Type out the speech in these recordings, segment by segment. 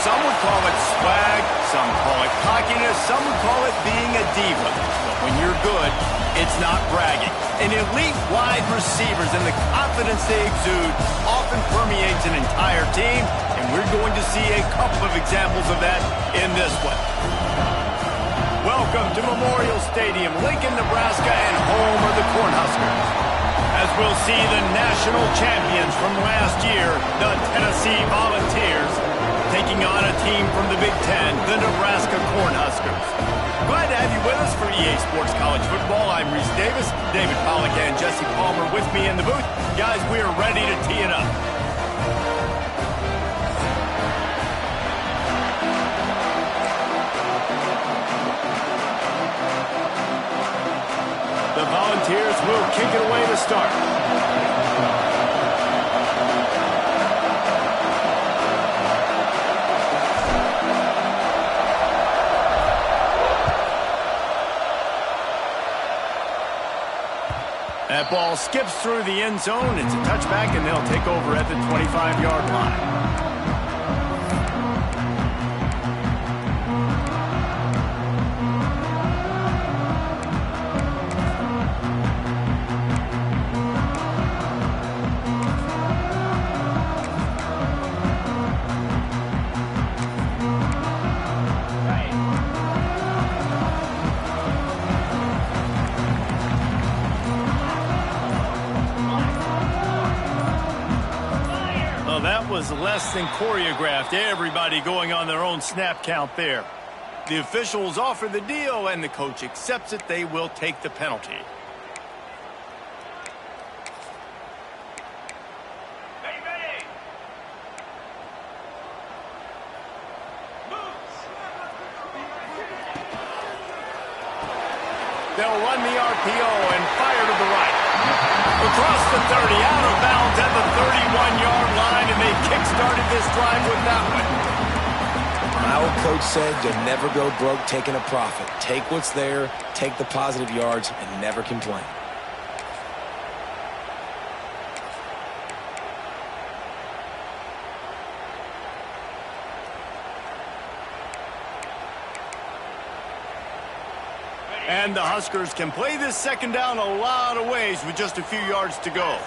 Some would call it swag, some call it cockiness, some would call it being a diva. But when you're good, it's not bragging. And elite wide receivers and the confidence they exude often permeates an entire team, and we're going to see a couple of examples of that in this one. Welcome to Memorial Stadium, Lincoln, Nebraska, and home of the Cornhuskers. As we'll see the national champions from last year, the Tennessee Volunteers, taking on a team from the Big Ten, the Nebraska Cornhuskers. Glad to have you with us for EA Sports College Football. I'm Reese Davis, David Pollack and Jesse Palmer with me in the booth. Guys, we are ready to tee it up. The Volunteers will kick it away to start. That ball skips through the end zone. It's a touchback, and they'll take over at the 25-yard line. Was less than choreographed. Everybody going on their own snap count there. The officials offer the deal, and the coach accepts it. They will take the penalty. They'll run the RPO and fire to the right. Across the 30, out of bounds at the 31-yard line, and they kick-started this drive with that one. My old coach said you'll never go broke taking a profit. Take what's there, take the positive yards, and never complain. And the Huskers can play this second down a lot of ways with just a few yards to go.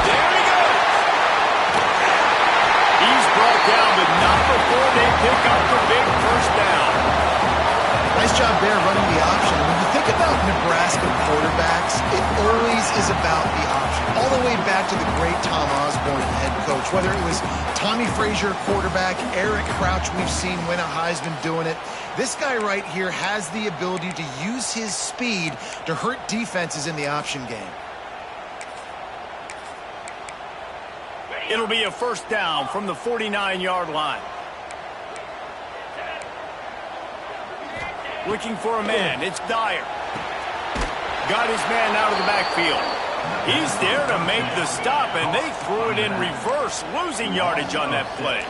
There he goes. He's brought down, but not before they pick up the big first down. Nice job there running the option. When you think about Nebraska quarterbacks, it always is about the option. All the way back to the great Tom Osborne, head coach. Whether it was Tommy Frazier, quarterback, Eric Crouch, we've seen win a Heisman doing it. This guy right here has the ability to use his speed to hurt defenses in the option game. It'll be a first down from the 49-yard line. Looking for a man. It's Dyer. Got his man out of the backfield. He's there to make the stop, and they threw it in reverse, losing yardage on that play.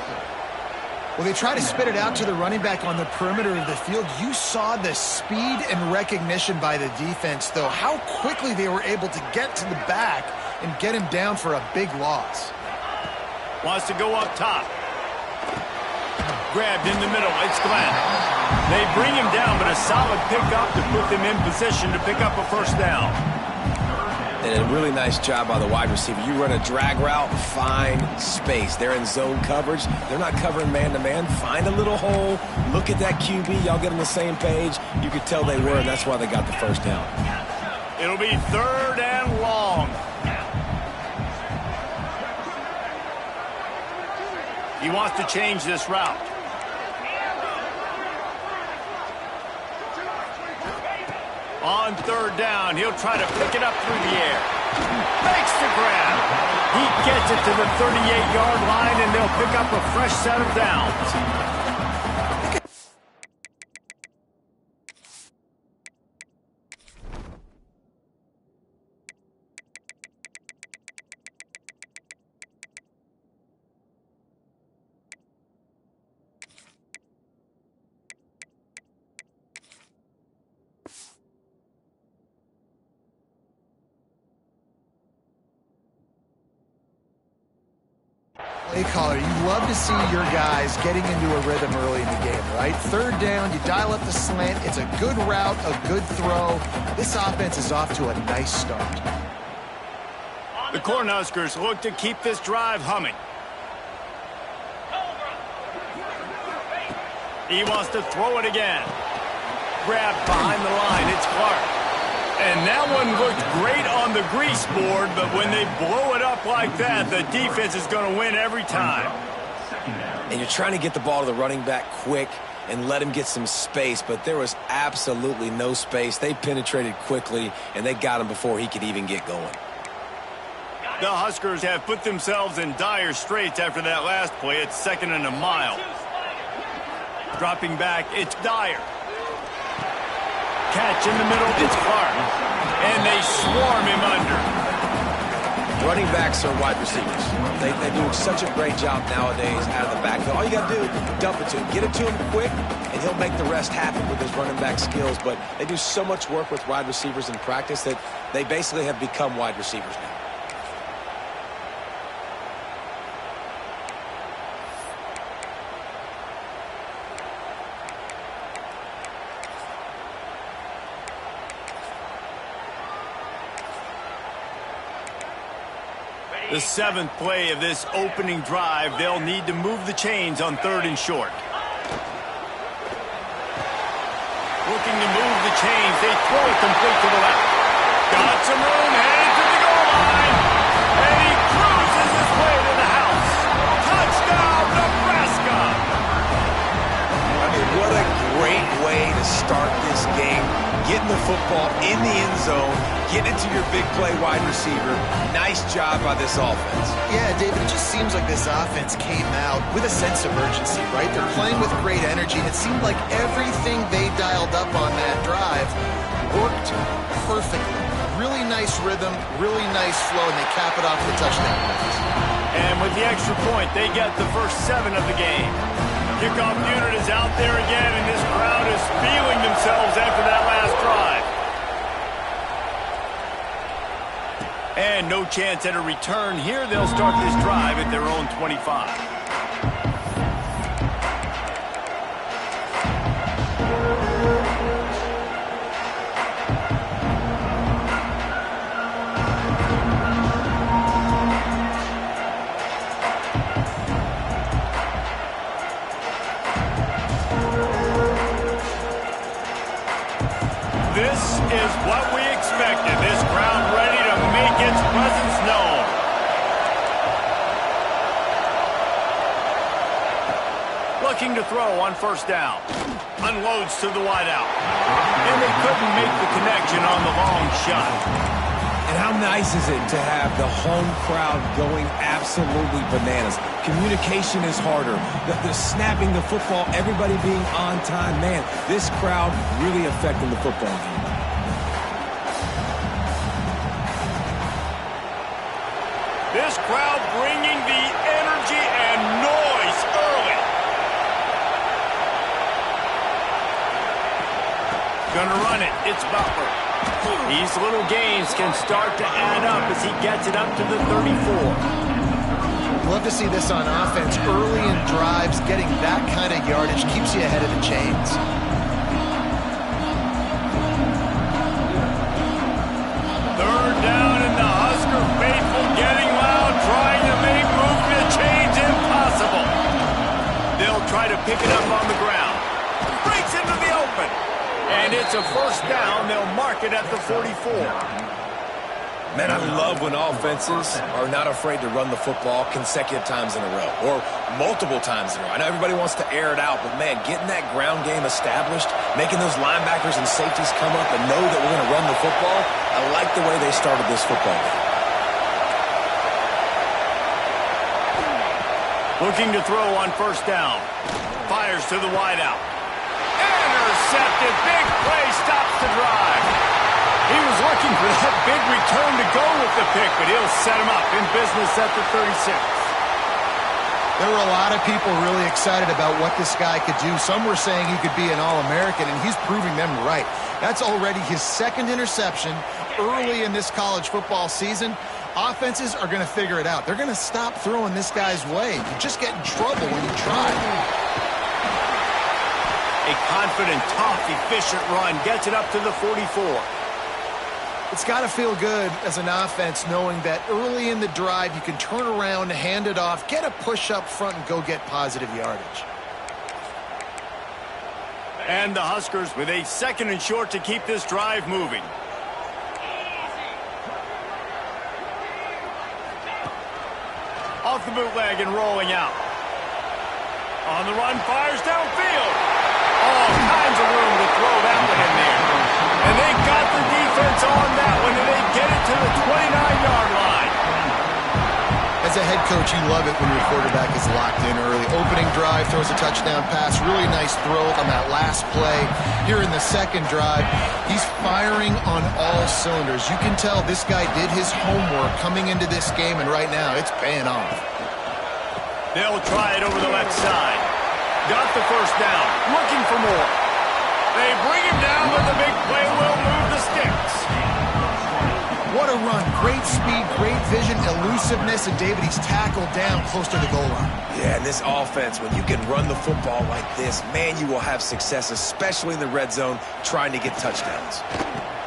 Well, they try to spit it out to the running back on the perimeter of the field. You saw the speed and recognition by the defense, though, how quickly they were able to get to the back and get him down for a big loss. Wants to go up top. Grabbed in the middle. It's Glenn. They bring him down, but a solid pickup to put them in position to pick up a first down. And a really nice job by the wide receiver. You run a drag route, find space. They're in zone coverage. They're not covering man-to-man. Find a little hole. Look at that QB. Y'all get on the same page. You could tell they were, and that's why they got the first down. It'll be third and long. He wants to change this route. On third down, he'll try to pick it up through the air. Makes the grab. He gets it to the 38-yard line, and they'll pick up a fresh set of downs. Hey, caller, you love to see your guys getting into a rhythm early in the game, right? Third down, you dial up the slant. It's a good route, a good throw. This offense is off to a nice start. The Cornhuskers look to keep this drive humming. He wants to throw it again. Grabbed behind the line, it's Clark. And that one looked great on the grease board, but when they blow it up like that, the defense is going to win every time. And you're trying to get the ball to the running back quick and let him get some space, but there was absolutely no space. They penetrated quickly, and they got him before he could even get going. The Huskers have put themselves in dire straits after that last play. It's 2nd and a mile. Dropping back, it's Dyer. Catch in the middle, it's Clark. And they swarm him under. Running backs are wide receivers. They do such a great job nowadays out of the backfield. All you got to do, dump it to him. Get it to him quick, and he'll make the rest happen with his running back skills. But they do so much work with wide receivers in practice that they basically have become wide receivers now. The 7th play of this opening drive, they'll need to move the chains on 3rd and short. Looking to move the chains, they throw it complete to the left. Got some room, headed to the goal line. And he cruises his way to the house. Touchdown, Nebraska! I mean, what a great way to start this game. Getting the football in the end zone, getting it to your big play wide receiver. Nice job by this offense. Yeah, David, it just seems like this offense came out with a sense of urgency, right? They're playing with great energy, and it seemed like everything they dialed up on that drive worked perfectly. Really nice rhythm, really nice flow, and they cap it off with a touchdown pass. And with the extra point, they get the first 7 of the game. Kickoff unit is out there again, and this crowd is feeling themselves after that last drive. And no chance at a return here. They'll start this drive at their own 25. This is what we expected. This crowd ready to make its presence known. Looking to throw on 1st down. Unloads to the wideout. And they couldn't make the connection on the long shot. And how nice is it to have the home crowd going absolutely bananas? Communication is harder. The snapping the football, everybody being on time. Man, this crowd really affecting the football game. This crowd bringing the energy and noise early. Gonna run it. It's Butler. These little gains can start to add up as he gets it up to the 34. Love to see this on offense early in drives. Getting that kind of yardage keeps you ahead of the chains. 3rd down, and the Husker faithful getting loud, trying to make moving the chains impossible. They'll try to pick it up on the ground. Breaks into the open. And it's a 1st down. They'll mark it at the 44. Man, I love when offenses are not afraid to run the football consecutive times in a row or multiple times in a row. I know everybody wants to air it out, but, man, getting that ground game established, making those linebackers and safeties come up and know that we're going to run the football, I like the way they started this football game. Looking to throw on 1st down. Fires to the wideout. Intercepted. Big play stops the drive. He was looking for that big return to go with the pick, but he'll set him up in business at the 36. There were a lot of people really excited about what this guy could do. Some were saying he could be an All-American, and he's proving them right. That's already his 2nd interception early in this college football season. Offenses are going to figure it out. They're going to stop throwing this guy's way. You just get in trouble when you try. A confident, tough, efficient run gets it up to the 44. It's got to feel good as an offense knowing that early in the drive you can turn around, hand it off, get a push up front, and go get positive yardage. And the Huskers with a 2nd and short to keep this drive moving. Off the bootleg and rolling out. On the run, fires downfield. All kinds of room to throw that one in there. And they got the defense on that one, and they get it to the 29-yard line. As a head coach, you love it when your quarterback is locked in early. Opening drive, throws a touchdown pass. Really nice throw on that last play. Here in the 2nd drive, he's firing on all cylinders. You can tell this guy did his homework coming into this game, and right now it's paying off. They'll try it over the left side. Got the first down. Looking for more. They bring him down, but the big play will move the sticks. What a run. Great speed, great vision, elusiveness, and David, he's tackled down close to the goal line. Yeah, and this offense, when you can run the football like this, man, you will have success, especially in the red zone, trying to get touchdowns.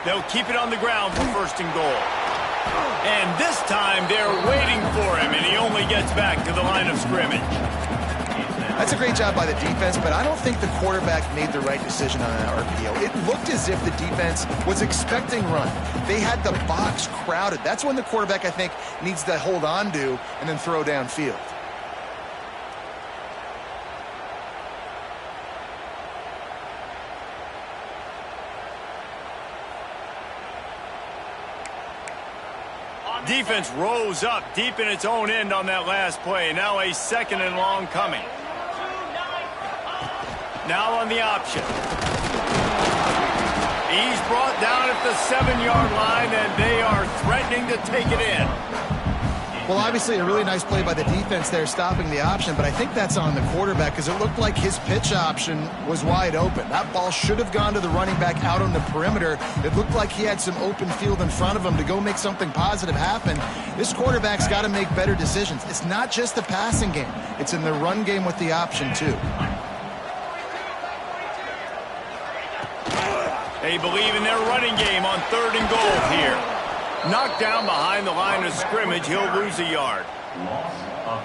They'll keep it on the ground for 1st and goal. And this time, they're waiting for him, and he only gets back to the line of scrimmage. That's a great job by the defense, but I don't think the quarterback made the right decision on that RPO. It looked as if the defense was expecting run. They had the box crowded. That's when the quarterback, I think, needs to hold on to and then throw downfield. Defense rose up deep in its own end on that last play. Now a 2nd and long coming. Now on the option. He's brought down at the 7-yard line, and they are threatening to take it in. Well, obviously a really nice play by the defense there, stopping the option, but I think that's on the quarterback because it looked like his pitch option was wide open. That ball should have gone to the running back out on the perimeter. It looked like he had some open field in front of him to go make something positive happen. This quarterback's got to make better decisions. It's not just the passing game. It's in the run game with the option, too. They believe in their running game on 3rd and goal here. Knocked down behind the line of scrimmage, he'll lose a yard.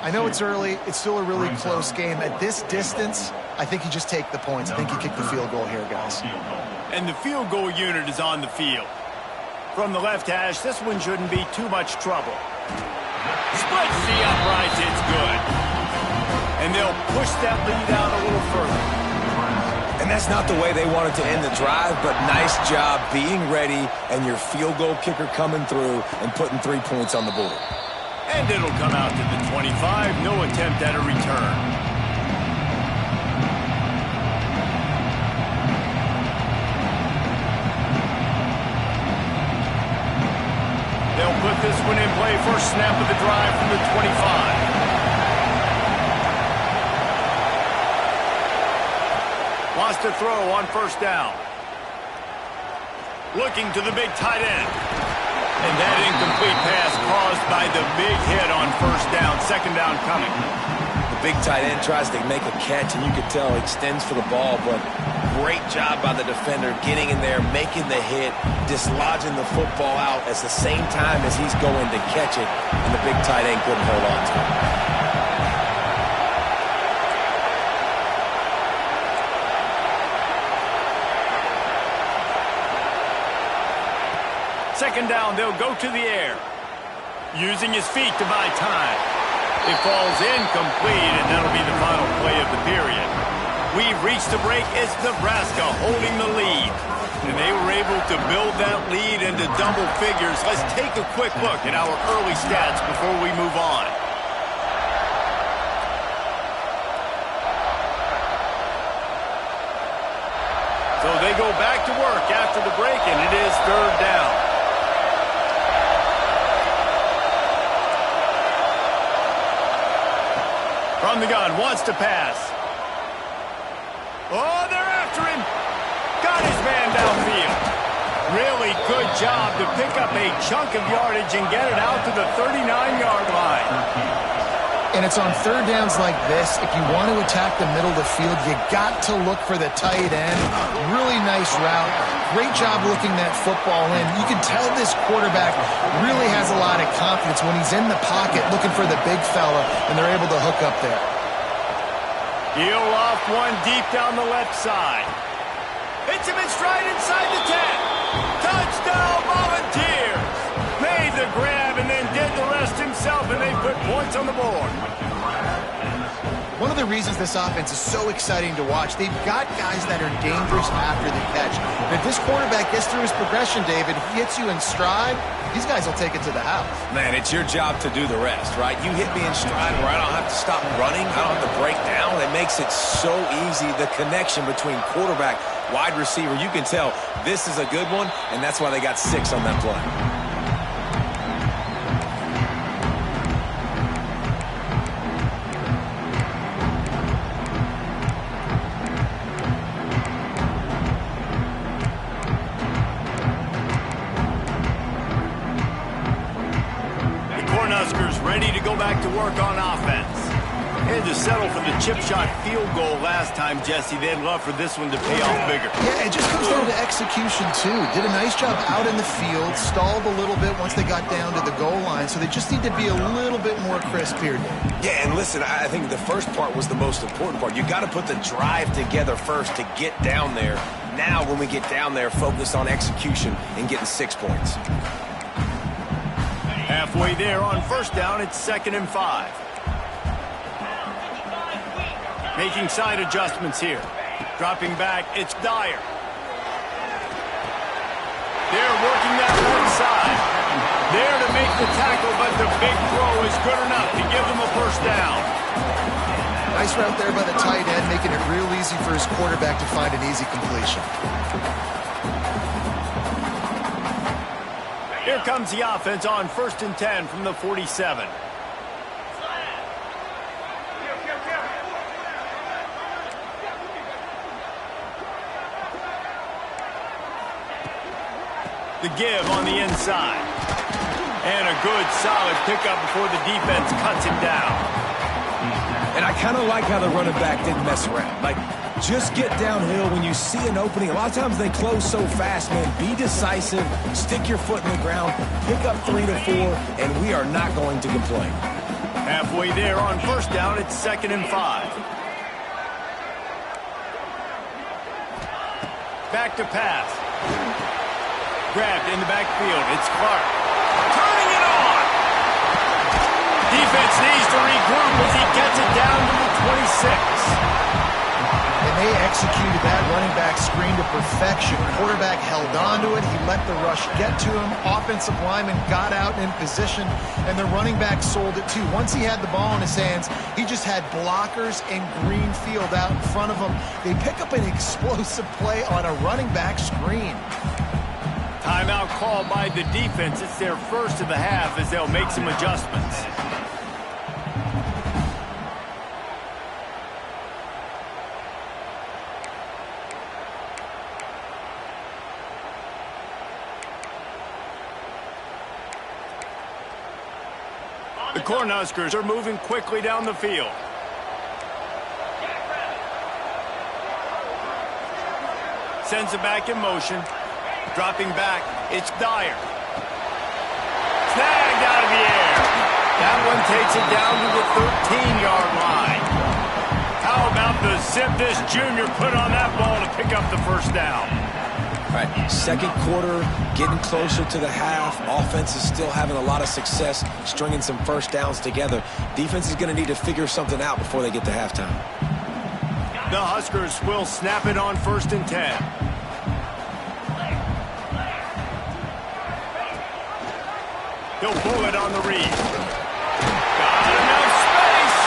I know it's early. It's still a really close game. At this distance, I think you just take the points. I think you kick the field goal here, guys. And the field goal unit is on the field. From the left hash, this one shouldn't be too much trouble. Splits the uprights, it's good. And they'll push that lead out a little further. And that's not the way they wanted to end the drive, but nice job being ready and your field goal kicker coming through and putting 3 points on the board. And it'll come out to the 25. No attempt at a return. They'll put this one in play. First snap of the drive from the 25. Lost to throw on 1st down. Looking to the big tight end. And that incomplete pass caused by the big hit on 1st down. 2nd down coming. The big tight end tries to make a catch, and you can tell extends for the ball, but great job by the defender getting in there, making the hit, dislodging the football out at the same time as he's going to catch it, and the big tight end couldn't hold on to it. 2nd down, they'll go to the air. Using his feet to buy time. It falls incomplete, and that'll be the final play of the period. We've reached the break. It's Nebraska holding the lead. And they were able to build that lead into double figures. Let's take a quick look at our early stats before we move on. So they go back to work after the break, and it is 3rd down. From the gun, wants to pass. Oh, they're after him. Got his man downfield. Really good job to pick up a chunk of yardage and get it out to the 39-yard line. And it's on third downs like this. If you want to attack the middle of the field, you got to look for the tight end. Really nice route. Great job looking that football in. You can tell this quarterback really has a lot of confidence when he's in the pocket looking for the big fella, and they're able to hook up there. Heel off one deep down the left side. Hits him in stride inside the 10. Touchdown, Volunteers! Made the grab and then did the rest himself, and they put points on the board. One of the reasons this offense is so exciting to watch, they've got guys that are dangerous after the catch. And if this quarterback gets through his progression, David, if he hits you in stride, these guys will take it to the house. Man, it's your job to do the rest, right? You hit me in stride where I don't have to stop running. I don't have to break down. It makes it so easy, the connection between quarterback, wide receiver. You can tell this is a good one, and that's why they got 6 on that play. Ready to go back to work on offense. Had to settle for the chip shot field goal last time, Jesse. They'd love for this one to pay off bigger. Yeah, it just comes down to execution, too. Did a nice job out in the field, stalled a little bit once they got down to the goal line, so they just need to be a little bit more crisp here. Yeah, and listen, I think the first part was the most important part. You got to put the drive together first to get down there. Now, when we get down there, focus on execution and getting 6 points. Halfway there on first down, it's 2nd and 5. Making side adjustments here. Dropping back, it's Dyer. They're working that right side. There to make the tackle, but the big throw is good enough to give them a first down. Nice route there by the tight end, making it real easy for his quarterback to find an easy completion. Here comes the offense on 1st and 10 from the 47. The give on the inside. And a good, solid pickup before the defense cuts him down. And I kind of like how the running back didn't mess around. Like, just get downhill when you see an opening. A lot of times they close so fast, man. Be decisive, stick your foot in the ground, pick up 3 to 4, and we are not going to complain. Halfway there on first down, it's 2nd and 5. Back to pass. Grabbed in the backfield. It's Clark. Turning it on. Defense needs to regroup as he gets it down to the 26. And they executed that running back screen to perfection. Quarterback held on to it. He let the rush get to him. Offensive lineman got out in position, and the running back sold it too. Once he had the ball in his hands, he just had blockers and green field out in front of him. They pick up an explosive play on a running back screen. Timeout called by the defense. It's their first of the half as they'll make some adjustments. The Cornhuskers are moving quickly down the field. Sends it back in motion. Dropping back, it's Dyer. Snagged out of the air. That one takes it down to the 13-yard line. How about the zip this junior put on that ball to pick up the first down? All right, second quarter, getting closer to the half. Offense is still having a lot of success stringing some first downs together. Defense is going to need to figure something out before they get to halftime. The Huskers will snap it on 1st and 10. He'll pull it on the read. Got enough space.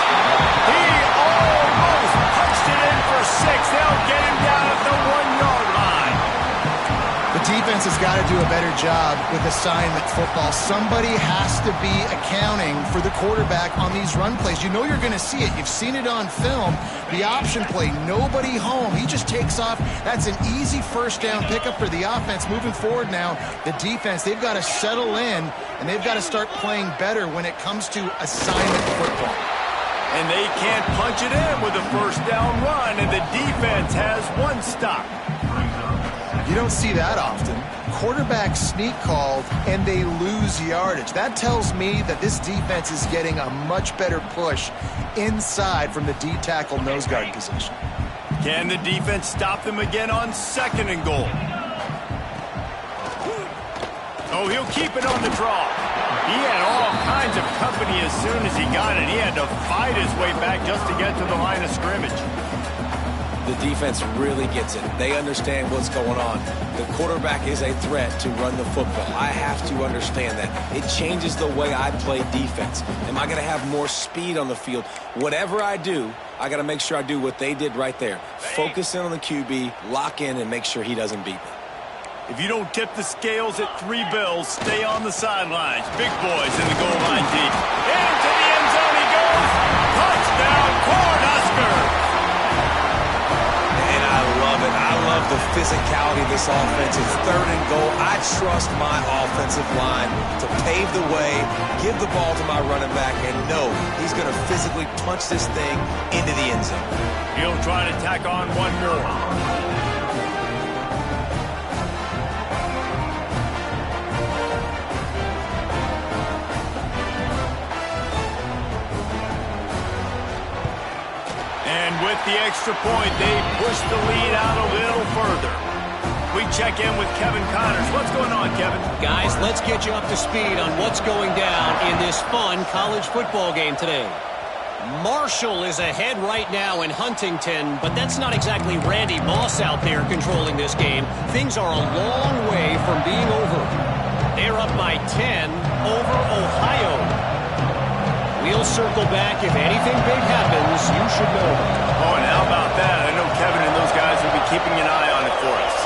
He almost punched it in for 6. They'll get him down at the 1-yard line. The defense defense has got to do a better job with assignment football. Somebody has to be accounting for the quarterback on these run plays. You know you're going to see it. You've seen it on film. The option play, nobody home. He just takes off. That's an easy first down pickup for the offense. Moving forward now, the defense, they've got to settle in, and they've got to start playing better when it comes to assignment football. And they can't punch it in with a first down run, and the defense has one stop. You don't see that often. Quarterback sneak called, and they lose yardage. That tells me that this defense is getting a much better push inside from the D-tackle nose guard position. Can the defense stop them again on 2nd and goal? Oh, he'll keep it on the draw. He had all kinds of company as soon as he got it. He had to fight his way back just to get to the line of scrimmage. The defense really gets it. They understand what's going on. The quarterback is a threat to run the football. I have to understand that. It changes the way I play defense. Am I going to have more speed on the field? Whatever I do, I got to make sure I do what they did right there. Focus in on the QB, lock in, and make sure he doesn't beat me. If you don't tip the scales at 3 bills, stay on the sidelines. Big boys in the goal line deep. Into the end zone he goes. Touchdown, Cornhuskers. I love it. I love the physicality of this offense. It's 3rd and goal. I trust my offensive line to pave the way, give the ball to my running back, and know he's going to physically punch this thing into the end zone. He'll try to tack on one more. With the extra point, they push the lead out a little further. We check in with Kevin Connors. What's going on, Kevin? Guys, let's get you up to speed on what's going down in this fun college football game today. Marshall is ahead right now in Huntington, but that's not exactly Randy Moss out there controlling this game. Things are a long way from being over. They're up by 10 over Ohio. We'll circle back. If anything big happens, you should know. Oh, and how about that? I know Kevin and those guys will be keeping an eye on it for us.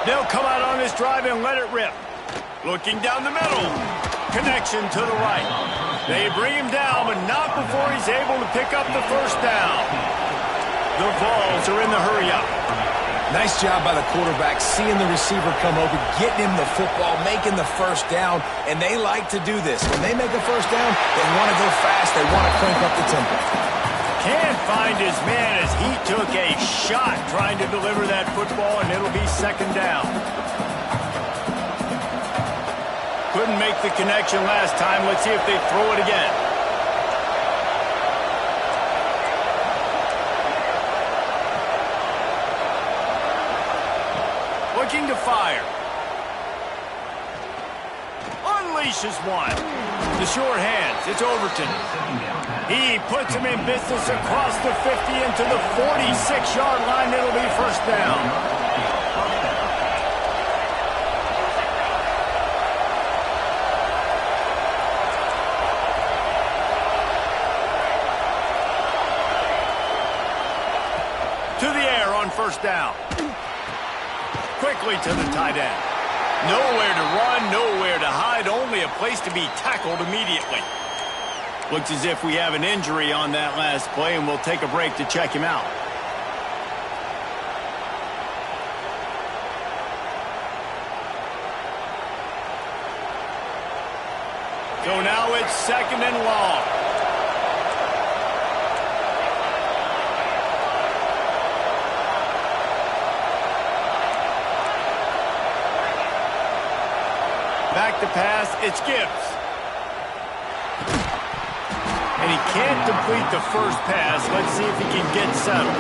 They'll come out on this drive and let it rip. Looking down the middle. Connection to the right. They bring him down, but not before he's able to pick up the first down. The Vols are in the hurry-up. Nice job by the quarterback, seeing the receiver come over, getting him the football, making the first down, and they like to do this. When they make a first down, they want to go fast, they want to crank up the tempo. Can't find his man as he took a shot trying to deliver that football, and it'll be 2nd down. Couldn't make the connection last time. Let's see if they throw it again. Looking to fire. Unleashes one. The short hands. It's Overton. He puts him in business across the 50 into the 46-yard line. It'll be first down. To the air on first down. Quickly to the tight end. Nowhere to run, nowhere to hide, only a place to be tackled immediately. Looks as if we have an injury on that last play, and we'll take a break to check him out. So now it's 2nd and long. Back to pass, it's Gibbs. And he can't complete the first pass. Let's see if he can get settled.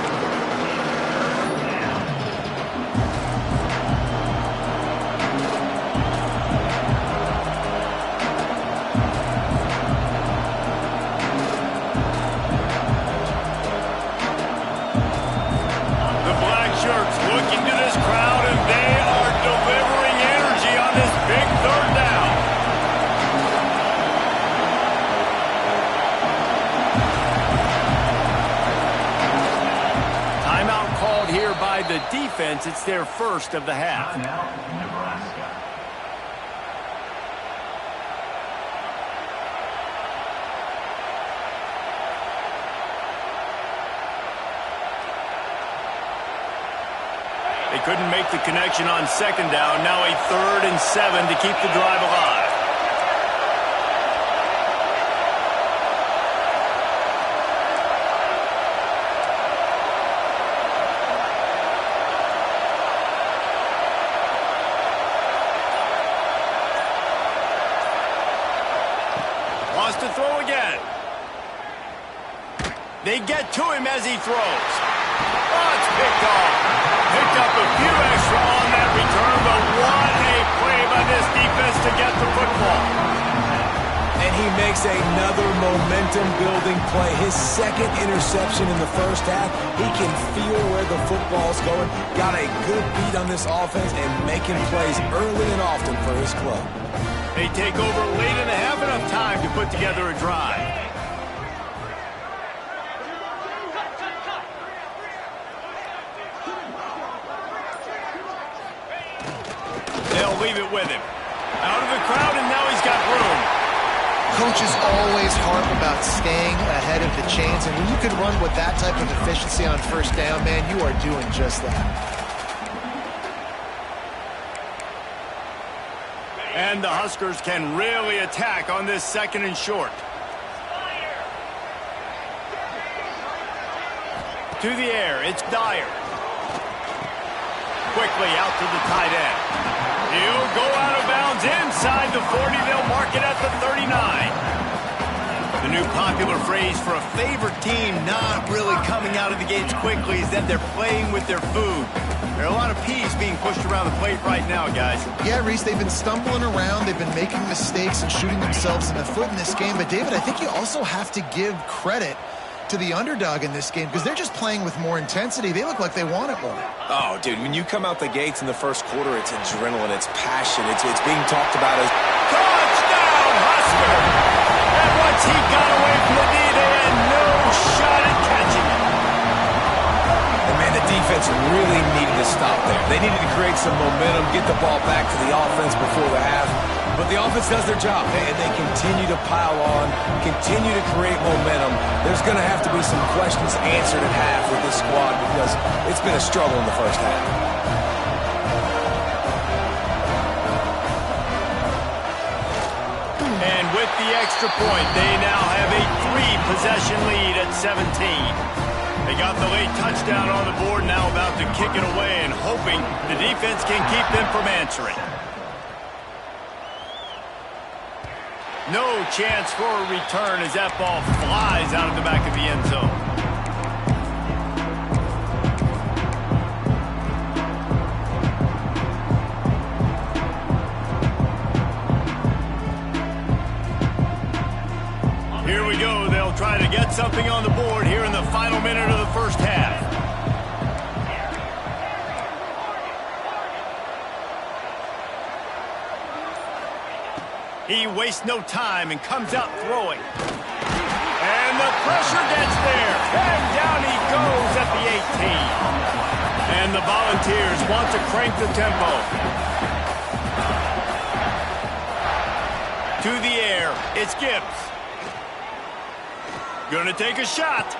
The black shirts looking to this crowd, and they are delivering energy on this big 3rd down. since it's their first of the half. They couldn't make the connection on second down. Now a 3rd and 7 to keep the drive alive. Wants to throw again. They get to him as he throws. Oh, it's picked off. Picked up a few extra on that return, but what a play by this defense to get the football. And he makes another momentum-building play. His second interception in the first half. He can feel where the football's going. Got a good beat on this offense and making plays early and often for his club. They take over late in the half, enough time to put together a drive. They'll leave it with him. Out of the crowd, and now he's got room. Coaches always harp about staying ahead of the chains, and when you can run with that type of efficiency on first down, man, you are doing just that. And the Huskers can really attack on this 2nd and short. To the air, it's Dyer. Quickly out to the tight end. He'll go out of bounds inside the 40. They'll mark it at the 39. The new popular phrase for a favorite team not really coming out of the gates quickly is that they're playing with their food. There are a lot of peas being pushed around the plate right now, guys. Yeah, Reese, they've been stumbling around. They've been making mistakes and shooting themselves in the foot in this game. But, David, I think you also have to give credit to the underdog in this game because they're just playing with more intensity. They look like they want it more. Oh, dude, when you come out the gates in the first quarter, it's adrenaline, it's passion, it's being talked about as touchdown, Husker! And once he got away from the knee, they had no shot at catching it. And, man, the defense really needed to stop there. They needed to create some momentum, get the ball back to the offense before the half. But the offense does their job, and they continue to pile on, continue to create momentum. There's going to have to be some questions answered at half with this squad because it's been a struggle in the first half. And with the extra point, they now have a 3-possession lead at 17. They got the late touchdown on the board, now about to kick it away and hoping the defense can keep them from answering. No chance for a return as that ball flies out of the back of the end zone. Here we go. They'll try to get something on the board here in the final minute of the first half. He wastes no time and comes out throwing. And the pressure gets there. And down he goes at the 18. And the Volunteers want to crank the tempo. To the air, it's Gibbs. Gonna take a shot.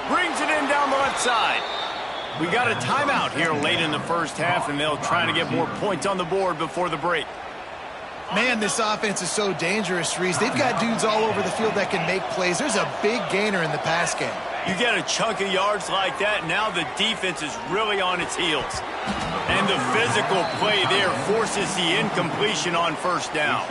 Brings it in down the left side. We got a timeout here late in the first half, and they'll try to get more points on the board before the break. Man, this offense is so dangerous, Reese. They've got dudes all over the field that can make plays. There's a big gainer in the pass game. You get a chunk of yards like that, now the defense is really on its heels. And the physical play there forces the incompletion on first down.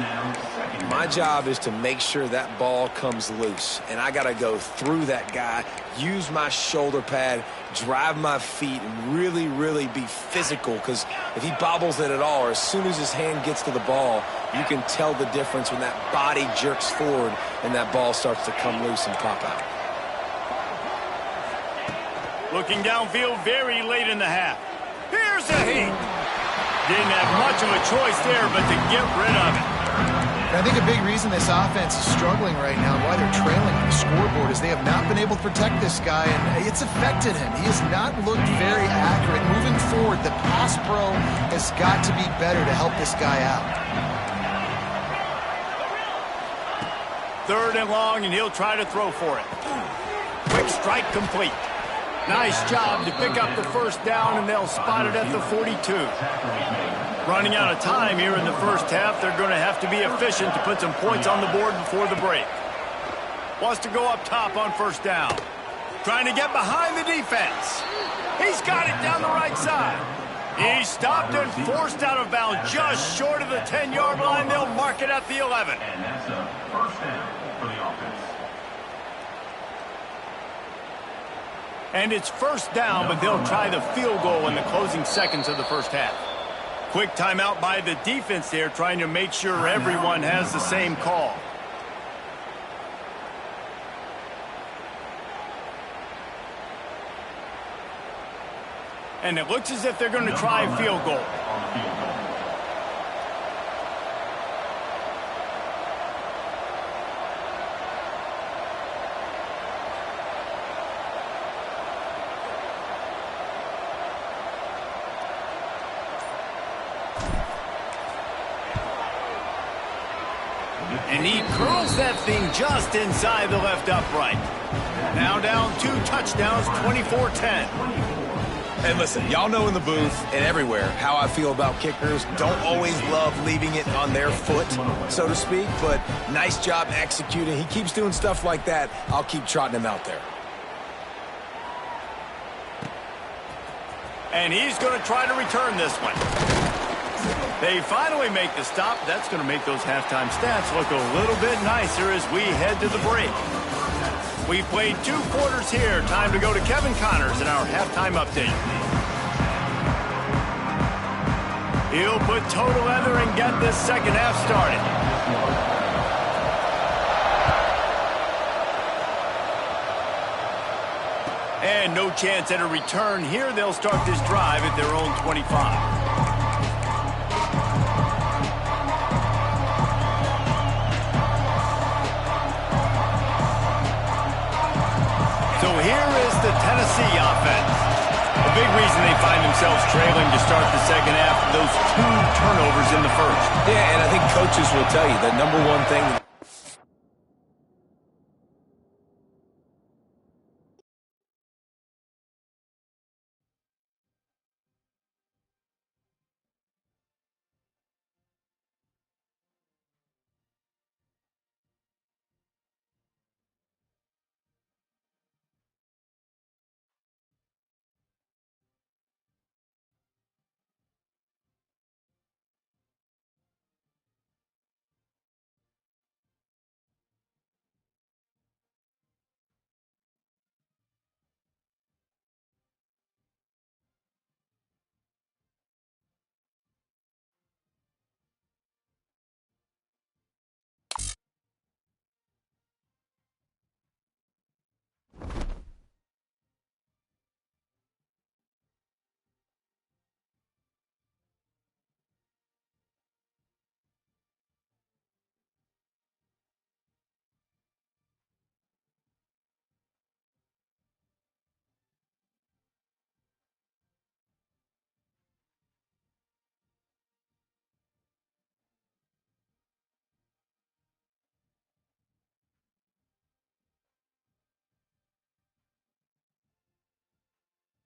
My job is to make sure that ball comes loose, and I got to go through that guy, use my shoulder pad, drive my feet, and really, really be physical, because if he bobbles it at all, or as soon as his hand gets to the ball, you can tell the difference when that body jerks forward and that ball starts to come loose and pop out. Looking downfield very late in the half. Here's a heat. Didn't have much of a choice there, but to get rid of it. And I think a big reason this offense is struggling right now, why they're trailing on the scoreboard, is they have not been able to protect this guy, and it's affected him. He has not looked very accurate. Moving forward, the pass pro has got to be better to help this guy out. 3rd and long, and he'll try to throw for it. Quick strike complete. Nice job to pick up the 1st down, and they'll spot it at the 42. Running out of time here in the 1st half, they're going to have to be efficient to put some points on the board before the break. Wants to go up top on 1st down. Trying to get behind the defense. He's got it down the right side. He's stopped and forced out of bounds just short of the 10-yard line. They'll mark it at the 11. And that's a 1st down for the offense. And it's 1st down, but they'll try the field goal in the closing seconds of the 1st half. Quick timeout by the defense there, trying to make sure everyone has the same call. And it looks as if they're going to try a field goal. And he curls that thing just inside the left upright. Now down 2 touchdowns, 24-10. And listen, y'all know in the booth and everywhere how I feel about kickers. Don't always love leaving it on their foot, so to speak, but nice job executing. He keeps doing stuff like that. I'll keep trotting him out there. And he's going to try to return this one. They finally make the stop. That's going to make those halftime stats look a little bit nicer as we head to the break. We've played 2 quarters here. Time to go to Kevin Connors in our halftime update. He'll put total leather and get this 2nd half started. And no chance at a return here. They'll start this drive at their own 25. So here is the Tennessee offense. A big reason they find themselves trailing to start the 2nd half, those 2 turnovers in the 1st. Yeah, and I think coaches will tell you the number one thing